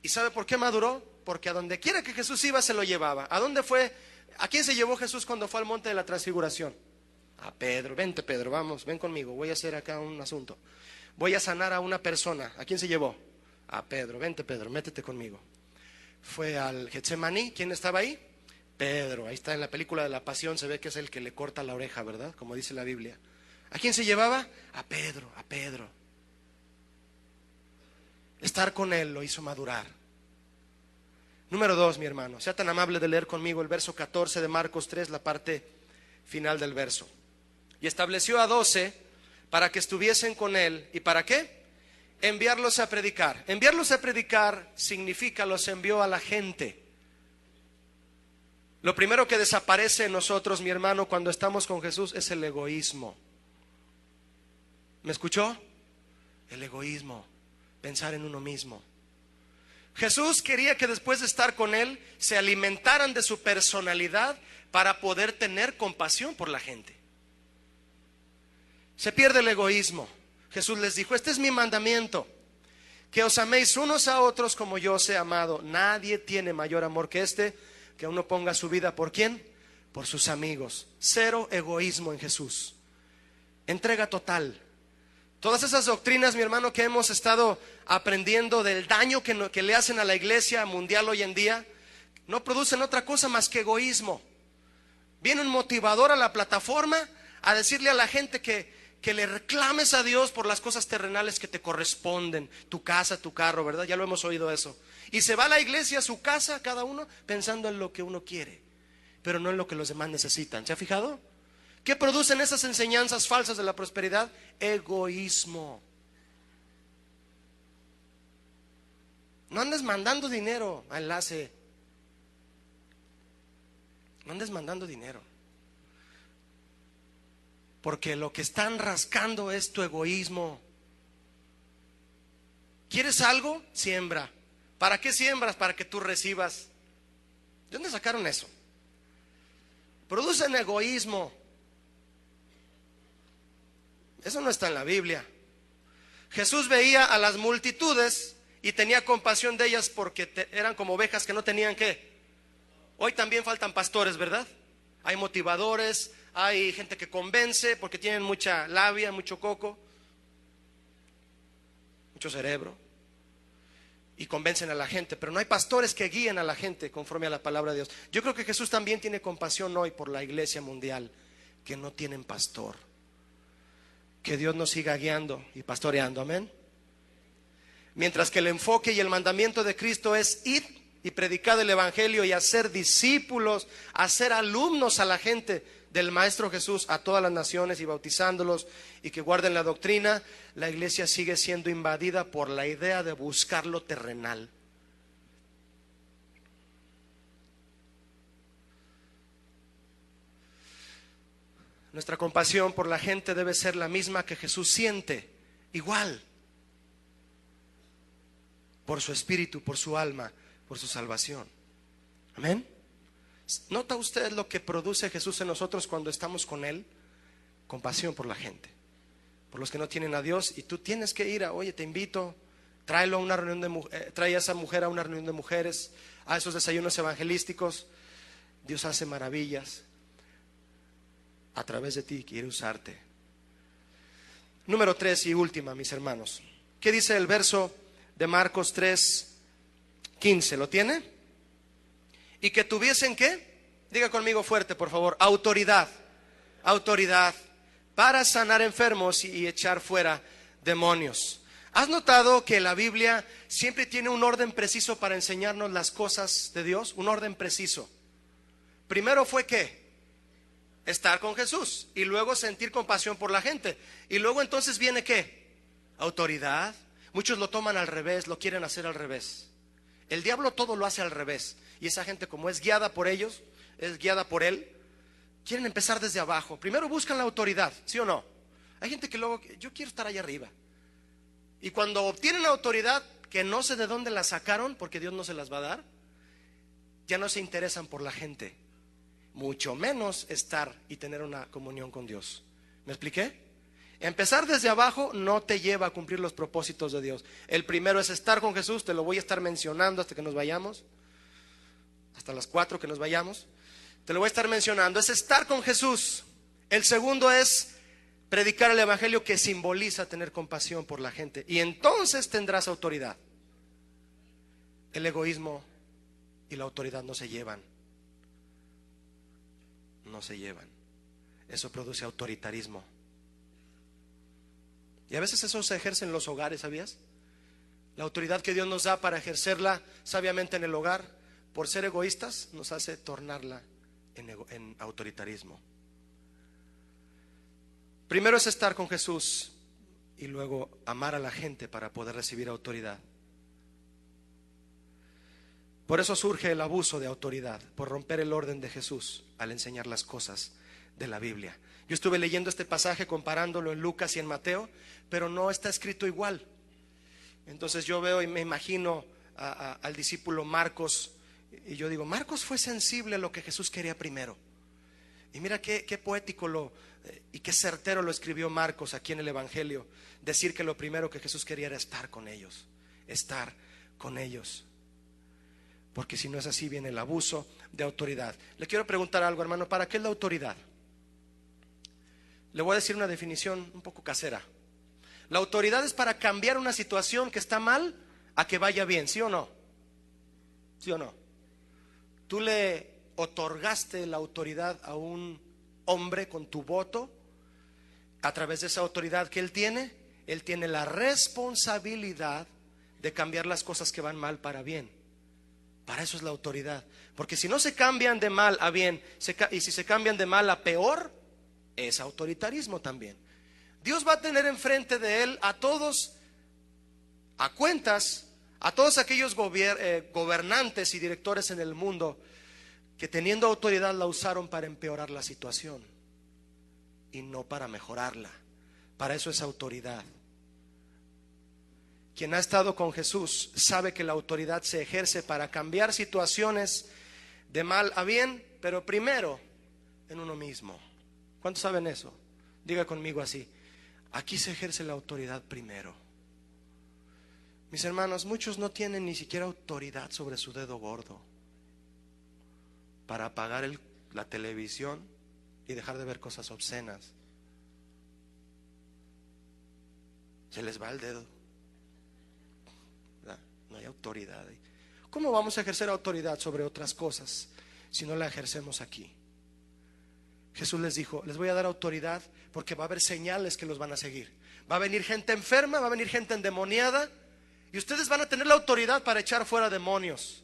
¿Y sabe por qué maduró? Porque a donde quiera que Jesús iba, se lo llevaba. ¿A dónde fue? ¿A quién se llevó Jesús cuando fue al monte de la transfiguración? A Pedro. Vente, Pedro, vamos, ven conmigo, voy a hacer acá un asunto. Voy a sanar a una persona. ¿A quién se llevó? A Pedro. Vente, Pedro, métete conmigo. Fue al Getsemaní. ¿Quién estaba ahí? Pedro. Ahí está en la película de la Pasión, se ve que es el que le corta la oreja, ¿verdad? Como dice la Biblia. ¿A quién se llevaba? A Pedro, a Pedro. Estar con él lo hizo madurar. Número 2, mi hermano, sea tan amable de leer conmigo el verso 14 de Marcos 3, la parte final del verso. Y estableció a 12 para que estuviesen con él. ¿Y para qué? Enviarlos a predicar. Enviarlos a predicar significa los envió a la gente. Lo primero que desaparece en nosotros, mi hermano, cuando estamos con Jesús es el egoísmo. ¿Me escuchó? El egoísmo, pensar en uno mismo. Jesús quería que después de estar con él se alimentaran de su personalidad para poder tener compasión por la gente. Se pierde el egoísmo. Jesús les dijo: este es mi mandamiento, que os améis unos a otros como yo os he amado. Nadie tiene mayor amor que este, que uno ponga su vida ¿por quién? Por sus amigos. Cero egoísmo en Jesús. Entrega total. Todas esas doctrinas, mi hermano, que hemos estado aprendiendo del daño que le hacen a la iglesia mundial hoy en día, no producen otra cosa más que egoísmo. Viene un motivador a la plataforma a decirle a la gente que le reclames a Dios por las cosas terrenales que te corresponden, tu casa, tu carro, ¿verdad? Ya lo hemos oído eso. Y se va a la iglesia, a su casa, cada uno pensando en lo que uno quiere, pero no en lo que los demás necesitan. ¿Se ha fijado? ¿Qué producen esas enseñanzas falsas de la prosperidad? Egoísmo. No andes mandando dinero a enlace. No andes mandando dinero. Porque lo que están rascando es tu egoísmo. ¿Quieres algo? Siembra. ¿Para qué siembras? Para que tú recibas. ¿De dónde sacaron eso? Producen egoísmo. Eso no está en la Biblia. Jesús veía a las multitudes y tenía compasión de ellas porque eran como ovejas que no tenían ¿qué? Hoy también faltan pastores, ¿verdad? Hay motivadores, hay gente que convence porque tienen mucha labia, mucho coco, mucho cerebro, y convencen a la gente, pero no hay pastores que guíen a la gente conforme a la palabra de Dios. Yo creo que Jesús también tiene compasión hoy por la iglesia mundial que no tienen pastor. Que Dios nos siga guiando y pastoreando, amén. Mientras que el enfoque y el mandamiento de Cristo es ir y predicar el evangelio y hacer discípulos, hacer alumnos a la gente del Maestro Jesús, a todas las naciones, y bautizándolos y que guarden la doctrina, la iglesia sigue siendo invadida por la idea de buscar lo terrenal. Nuestra compasión por la gente debe ser la misma que Jesús siente, igual, por su espíritu, por su alma, por su salvación. Amén. ¿Nota usted lo que produce Jesús en nosotros cuando estamos con Él? Compasión por la gente, por los que no tienen a Dios. Y tú tienes que ir oye, te invito, tráelo a una reunión trae a esa mujer a una reunión de mujeres, a esos desayunos evangelísticos. Dios hace maravillas. A través de ti quiere usarte. Número 3 y última, mis hermanos. ¿Qué dice el verso de Marcos 3:15? ¿Lo tiene? Y que tuviesen ¿qué? Diga conmigo fuerte, por favor. Autoridad. Autoridad para sanar enfermos y echar fuera demonios. ¿Has notado que la Biblia siempre tiene un orden preciso para enseñarnos las cosas de Dios? Un orden preciso. Primero fue ¿qué? Estar con Jesús, y luego sentir compasión por la gente, y luego entonces viene ¿qué? Autoridad. Muchos lo toman al revés, lo quieren hacer al revés. El diablo todo lo hace al revés, y esa gente, como es guiada por ellos, es guiada por él, quieren empezar desde abajo. Primero buscan la autoridad, ¿sí o no? Hay gente que luego, yo quiero estar allá arriba, y cuando obtienen autoridad, que no sé de dónde la sacaron, porque Dios no se las va a dar, ya no se interesan por la gente, mucho menos estar y tener una comunión con Dios. ¿Me expliqué? Empezar desde abajo no te lleva a cumplir los propósitos de Dios. El primero es estar con Jesús, te lo voy a estar mencionando hasta que nos vayamos, hasta las 4 que nos vayamos, te lo voy a estar mencionando, es estar con Jesús. El segundo es predicar el evangelio, que simboliza tener compasión por la gente, y entonces tendrás autoridad. El egoísmo y la autoridad no se llevan. No se llevan. Eso produce autoritarismo. Y a veces eso se ejerce en los hogares, ¿sabías? La autoridad que Dios nos da para ejercerla sabiamente en el hogar, por ser egoístas, nos hace tornarla en autoritarismo. Primero es estar con Jesús, y luego amar a la gente para poder recibir autoridad. Por eso surge el abuso de autoridad, por romper el orden de Jesús al enseñar las cosas de la Biblia. Yo estuve leyendo este pasaje, comparándolo en Lucas y en Mateo, pero no está escrito igual. Entonces yo veo y me imagino al discípulo Marcos, y yo digo, Marcos fue sensible a lo que Jesús quería primero. Y mira qué poético y qué certero lo escribió Marcos aquí en el Evangelio, decir que lo primero que Jesús quería era estar con ellos, estar con ellos. Porque si no es así, viene el abuso de autoridad. Le quiero preguntar algo, hermano, ¿para qué es la autoridad? Le voy a decir una definición un poco casera. La autoridad es para cambiar una situación que está mal a que vaya bien, ¿sí o no? ¿Sí o no? Tú le otorgaste la autoridad a un hombre con tu voto. A través de esa autoridad que él tiene la responsabilidad de cambiar las cosas que van mal para bien. Para eso es la autoridad. Porque si no se cambian de mal a bien, y si se cambian de mal a peor, es autoritarismo también. Dios va a tener enfrente de él a todos, a cuentas, a todos aquellos gobernantes y directores en el mundo que teniendo autoridad la usaron para empeorar la situación y no para mejorarla. Para eso es autoridad. Quien ha estado con Jesús sabe que la autoridad se ejerce para cambiar situaciones de mal a bien, pero primero en uno mismo. ¿Cuántos saben eso? Diga conmigo así: aquí se ejerce la autoridad primero. Mis hermanos, muchos no tienen ni siquiera autoridad sobre su dedo gordo para apagar la televisión y dejar de ver cosas obscenas. Se les va el dedo. No hay autoridad. ¿Cómo vamos a ejercer autoridad sobre otras cosas si no la ejercemos aquí? Jesús les dijo, les voy a dar autoridad porque va a haber señales que los van a seguir. Va a venir gente enferma, va a venir gente endemoniada, y ustedes van a tener la autoridad para echar fuera demonios.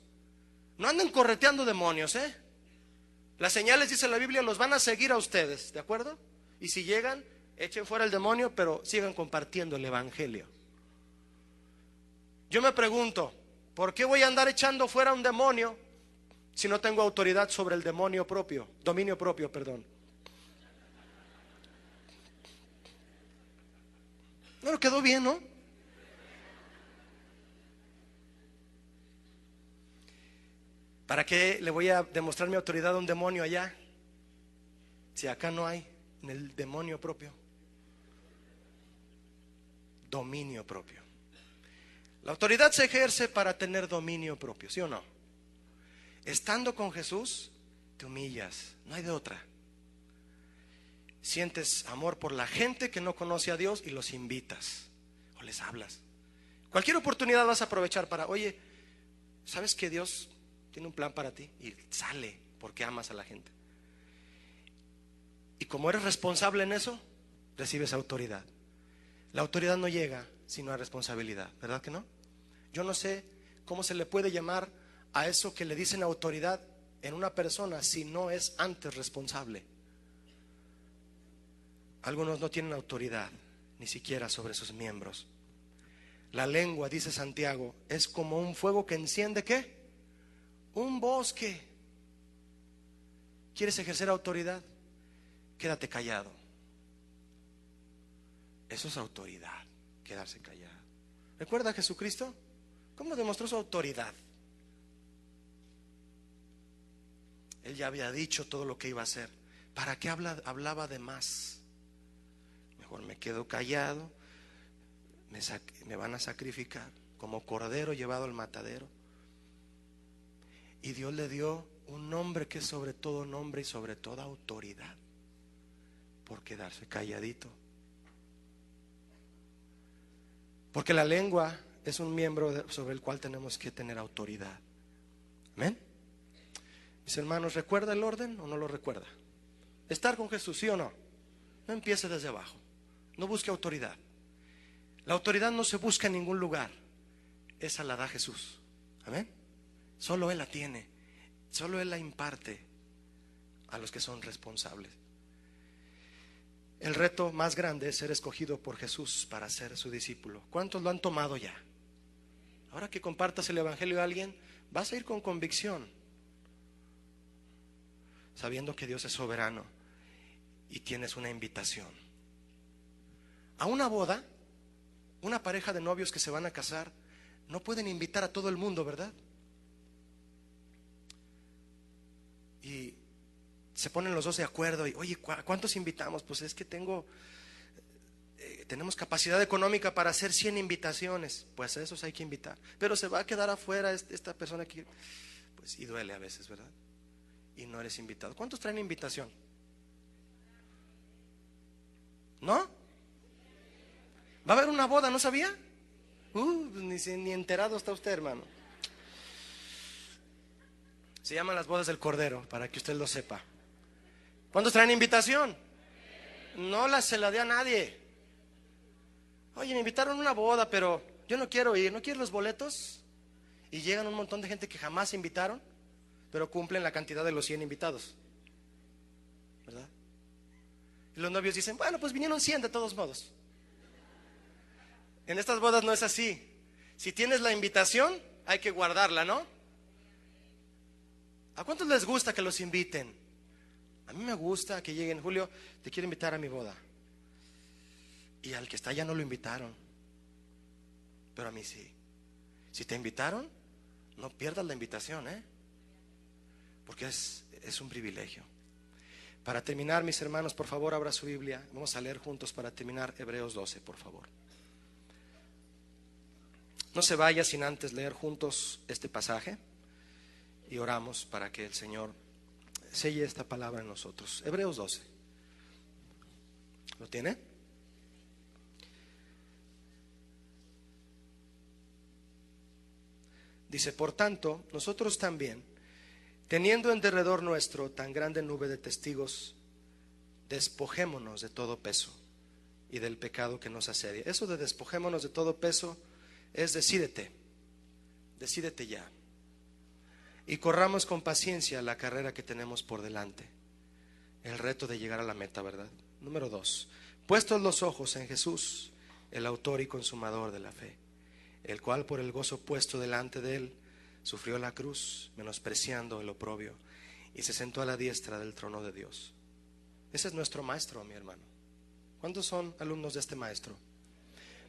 No anden correteando demonios, ¿eh? Las señales, dice la Biblia, los van a seguir a ustedes, ¿de acuerdo? Y si llegan, echen fuera el demonio, pero sigan compartiendo el evangelio. Yo me pregunto, ¿por qué voy a andar echando fuera un demonio si no tengo autoridad sobre el dominio propio, perdón? No, quedó bien, ¿no? ¿Para qué le voy a demostrar mi autoridad a un demonio allá si acá no hay en el demonio propio? Dominio propio. La autoridad se ejerce para tener dominio propio, ¿sí o no? Estando con Jesús, te humillas, no hay de otra. Sientes amor por la gente que no conoce a Dios y los invitas o les hablas. Cualquier oportunidad vas a aprovechar para, oye, ¿sabes que Dios tiene un plan para ti? Y sale porque amas a la gente. Y como eres responsable en eso, recibes autoridad. La autoridad no llega si no hay responsabilidad, ¿verdad que no? Yo no sé cómo se le puede llamar a eso que le dicen autoridad en una persona si no es antes responsable. Algunos no tienen autoridad ni siquiera sobre sus miembros. La lengua, dice Santiago, es como un fuego que enciende ¿qué? Un bosque. ¿Quieres ejercer autoridad? Quédate callado. Eso es autoridad, quedarse callado. ¿Recuerda a Jesucristo? ¿Cómo demostró su autoridad? Él ya había dicho todo lo que iba a hacer. ¿Para qué hablaba de más? Mejor me quedo callado. Me van a sacrificar como cordero llevado al matadero. Y Dios le dio un nombre que es sobre todo nombre y sobre toda autoridad, por quedarse calladito. Porque la lengua es un miembro sobre el cual tenemos que tener autoridad. Amén. Mis hermanos, ¿recuerda el orden o no lo recuerda? Estar con Jesús, ¿sí o no? No empiece desde abajo. No busque autoridad. La autoridad no se busca en ningún lugar. Esa la da Jesús. Amén. Solo Él la tiene. Solo Él la imparte a los que son responsables. El reto más grande es ser escogido por Jesús para ser su discípulo. ¿Cuántos lo han tomado ya? Ahora que compartas el evangelio a alguien, vas a ir con convicción, sabiendo que Dios es soberano y tienes una invitación. A una boda, una pareja de novios que se van a casar no pueden invitar a todo el mundo, ¿verdad? Y se ponen los dos de acuerdo y, oye, ¿cuántos invitamos? Pues es que tenemos capacidad económica para hacer 100 invitaciones. Pues a esos hay que invitar. Pero se va a quedar afuera esta persona que, pues, y duele a veces, ¿verdad? Y no eres invitado. ¿Cuántos traen invitación? ¿No? ¿Va a haber una boda? ¿No sabía? Ni enterado está usted, hermano. Se llaman las bodas del Cordero, para que usted lo sepa. ¿Cuántos traen invitación? No se la dé a nadie. Oye, me invitaron a una boda, pero yo no quiero ir. ¿No quieres los boletos? Y llegan un montón de gente que jamás invitaron, pero cumplen la cantidad de los 100 invitados, ¿verdad? Y los novios dicen, bueno, pues vinieron 100 de todos modos. En estas bodas no es así. Si tienes la invitación, hay que guardarla, ¿no? ¿A cuántos les gusta que los inviten? A mí me gusta que lleguen. Julio, te quiero invitar a mi boda. Y al que está allá no lo invitaron, pero a mí sí. Si te invitaron, no pierdas la invitación, porque es un privilegio. Para terminar, mis hermanos, por favor, abra su Biblia. Vamos a leer juntos para terminar Hebreos 12, por favor. No se vaya sin antes leer juntos este pasaje y oramos para que el Señor selle esta palabra en nosotros. Hebreos 12. ¿Lo tiene? Dice, por tanto, nosotros también, teniendo en derredor nuestro tan grande nube de testigos, despojémonos de todo peso y del pecado que nos asedia. Eso de despojémonos de todo peso es decídete ya. Y corramos con paciencia la carrera que tenemos por delante. El reto de llegar a la meta, ¿verdad? Número 2. Puestos los ojos en Jesús, el autor y consumador de la fe, el cual por el gozo puesto delante de él sufrió la cruz, menospreciando el oprobio, y se sentó a la diestra del trono de Dios. Ese es nuestro maestro, mi hermano. ¿Cuántos son alumnos de este maestro?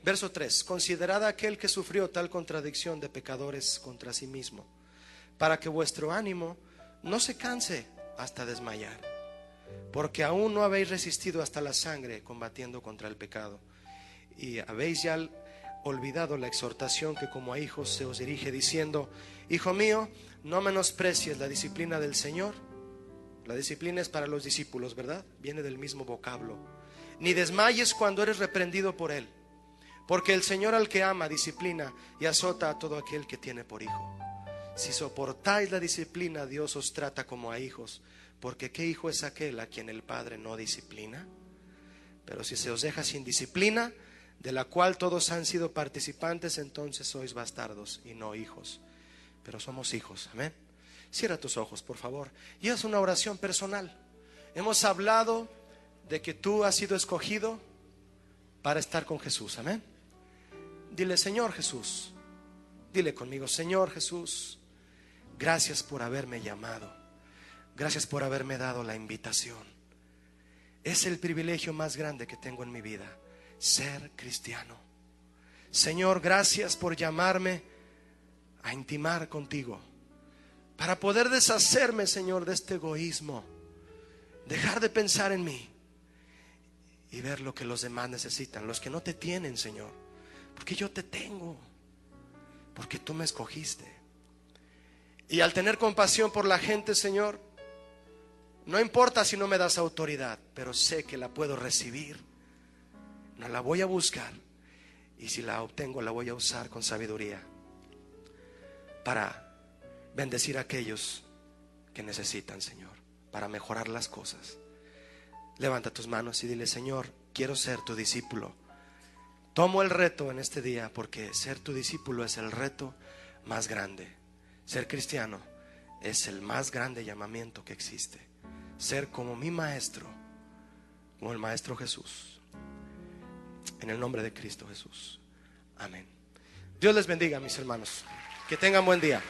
Verso 3. Considerad a aquel que sufrió tal contradicción de pecadores contra sí mismo, para que vuestro ánimo no se canse hasta desmayar, porque aún no habéis resistido hasta la sangre combatiendo contra el pecado, y habéis ya olvidado la exhortación que como a hijos se os dirige, diciendo, hijo mío, no menosprecies la disciplina del Señor. La disciplina es para los discípulos, ¿verdad? Viene del mismo vocablo. Ni desmayes cuando eres reprendido por él, porque el Señor al que ama disciplina y azota a todo aquel que tiene por hijo. Si soportáis la disciplina, Dios os trata como a hijos, porque ¿qué hijo es aquel a quien el Padre no disciplina? Pero si se os deja sin disciplina, de la cual todos han sido participantes, entonces sois bastardos y no hijos. Pero somos hijos, amén. Cierra tus ojos, por favor, y haz una oración personal. Hemos hablado de que tú has sido escogido para estar con Jesús, amén. Dile: Señor Jesús, dile conmigo: Señor Jesús, gracias por haberme llamado, gracias por haberme dado la invitación. Es el privilegio más grande que tengo en mi vida, ser cristiano. Señor, gracias por llamarme a intimar contigo, para poder deshacerme, Señor, de este egoísmo, dejar de pensar en mí y ver lo que los demás necesitan, los que no te tienen, Señor, porque yo te tengo, porque tú me escogiste. Y al tener compasión por la gente, Señor, no importa si no me das autoridad, pero sé que la puedo recibir. No la voy a buscar, y si la obtengo la voy a usar con sabiduría para bendecir a aquellos que necesitan, Señor, para mejorar las cosas. Levanta tus manos y dile: Señor, quiero ser tu discípulo. Tomo el reto en este día, porque ser tu discípulo es el reto más grande. Ser cristiano es el más grande llamamiento que existe. Ser como mi maestro, como el maestro Jesús. En el nombre de Cristo Jesús. Amén. Dios les bendiga, mis hermanos. Que tengan buen día.